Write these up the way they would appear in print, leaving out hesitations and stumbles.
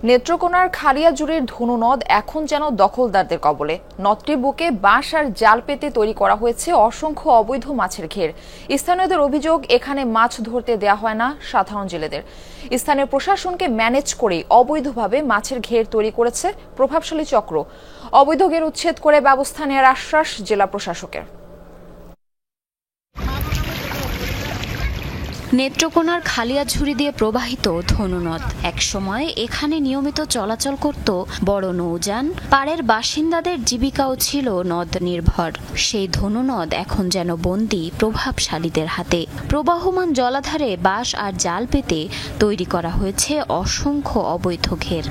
নেত্রকোনার খালিয়াজুড়ির ধনু নদ এখন যেন দখলদারদের কবলে। নদটির বুকে বাঁশ আর জাল পেতে তৈরি করা হয়েছে অসংখ্য অবৈধ মাছের ঘের। স্থানীয়দের অভিযোগ, এখানে মাছ ধরতে দেয়া হয় না সাধারণ জেলেদের। স্থানীয় প্রশাসনকে ম্যানেজ করে অবৈধভাবে মাছের ঘের তৈরি করেছে প্রভাবশালী চক্র। অবৈধ ঘের উচ্ছেদ করে ব্যবস্থা নেওয়ার আশ্বাস জেলা প্রশাসকের। নেত্রকোনার খালিয়াঝুড়ি দিয়ে প্রবাহিত ধনু নদ। একসময় এখানে নিয়মিত চলাচল করত বড় নৌযান। পাড়ের বাসিন্দাদের জীবিকাও ছিল নদ নির্ভর। সেই ধনু নদ এখন যেন বন্দী প্রভাবশালীদের হাতে। প্রবাহমান জলাধারে বাঁশ আর জাল পেতে তৈরি করা হয়েছে অসংখ্য অবৈধ ঘের।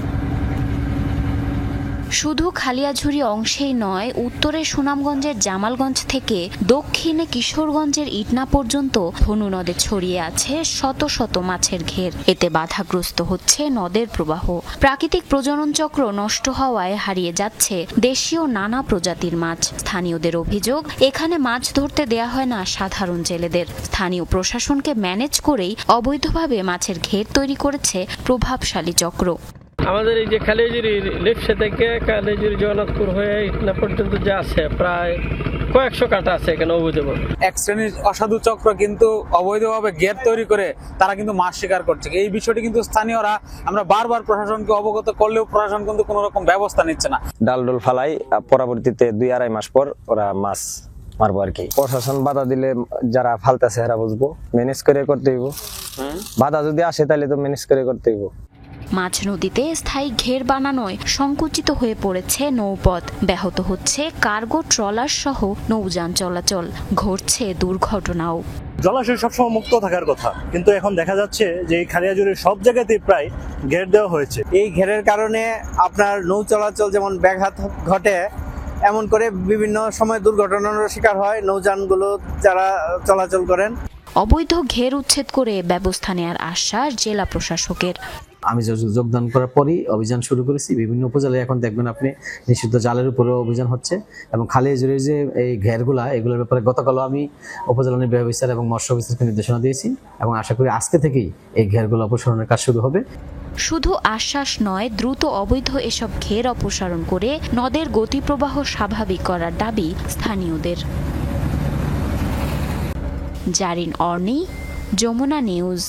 শুধু খালিয়াঝুড়ি অংশেই নয়, উত্তরে সুনামগঞ্জের জামালগঞ্জ থেকে দক্ষিণে কিশোরগঞ্জের ইটনা পর্যন্ত ধনু নদে ছড়িয়ে আছে শত শত মাছের ঘের। এতে বাধাগ্রস্ত হচ্ছে নদের প্রবাহ। প্রাকৃতিক প্রজনন চক্র নষ্ট হওয়ায় হারিয়ে যাচ্ছে দেশীয় নানা প্রজাতির মাছ। স্থানীয়দের অভিযোগ, এখানে মাছ ধরতে দেয়া হয় না সাধারণ জেলেদের। স্থানীয় প্রশাসনকে ম্যানেজ করেই অবৈধভাবে মাছের ঘের তৈরি করেছে প্রভাবশালী চক্র। আমাদের এই যে খালিয়াজুড়ি লেপসে থেকে খালিয়াজুড়ি জগন্নাথপুর হয়ে ইটনা পর্যন্ত যে আছে প্রায় কয়েকশো কাটা আছে এখানে অবৈধভাবে। এক শ্রেণীর অসাধু চক্র কিন্তু অবৈধভাবে ঘের তৈরি করে তারা কিন্তু মাছ শিকার করছে। এই বিষয়টি কিন্তু স্থানীয়রা আমরা বারবার প্রশাসনকে অবগত করলেও প্রশাসন কিন্তু কোনো রকম ব্যবস্থা নিচ্ছে না। ডালডোল ফালাই পরবর্তীতে 2-2.5 মাস পর ওরা মাছ মারবো আর কি। প্রশাসন বাধা দিলে যারা ফালতেছে এরা বুঝবো, ম্যানেজ করে করতে হইব। বাধা যদি আসে তাহলে তো ম্যানেজ করে করতে হইব। মাঝ নদীতে স্থায়ী ঘের বানানোয় সংকুচিত হয়ে পড়েছে নৌপথ। ব্যাহত হচ্ছে কার্গো ট্রলার সহ নৌযান চলাচল। ঘটছে দুর্ঘটনাও। জলাশয় সবসময় মুক্ত থাকার কথা, কিন্তু এখন দেখা যাচ্ছে যে এই খালিয়াজুড়ির সব জায়গাতেই প্রায় ঘের দেওয়া হয়েছে। এই ঘেরের কারণে আপনার নৌ চলাচল যেমন ব্যাঘাত ঘটে, এমন করে বিভিন্ন সময় দুর্ঘটনার শিকার হয় নৌযানগুলো যারা চলাচল করেন। অবৈধ ঘের উচ্ছেদ করে ব্যবস্থা নেওয়ার আশ্বাস জেলা প্রশাসকের। আমি যোগদান করার পরই অভিযান শুরু করেছি। বিভিন্ন উপজেলায় এখন দেখবেন আপনি নিষিদ্ধ জালের উপরেও অভিযান হচ্ছে এবং খালিয়াজুড়ির যে এই ঘেরগুলা, এগুলোর ব্যাপারে গতকালও আমি উপজেলা নির্বাহী অফিসার এবং মৎস্য অফিসারকে নির্দেশনা দিয়েছি এবং আশা করি আজকে থেকেই এই ঘেরগুলো অপসারণের কাজ শুরু হবে। শুধু আশ্বাস নয়, দ্রুত অবৈধ এসব ঘের অপসারণ করে নদের গতিপ্রবাহ স্বাভাবিক করার দাবি স্থানীয়দের। জারিন অর্নি, যমুনা নিউজ।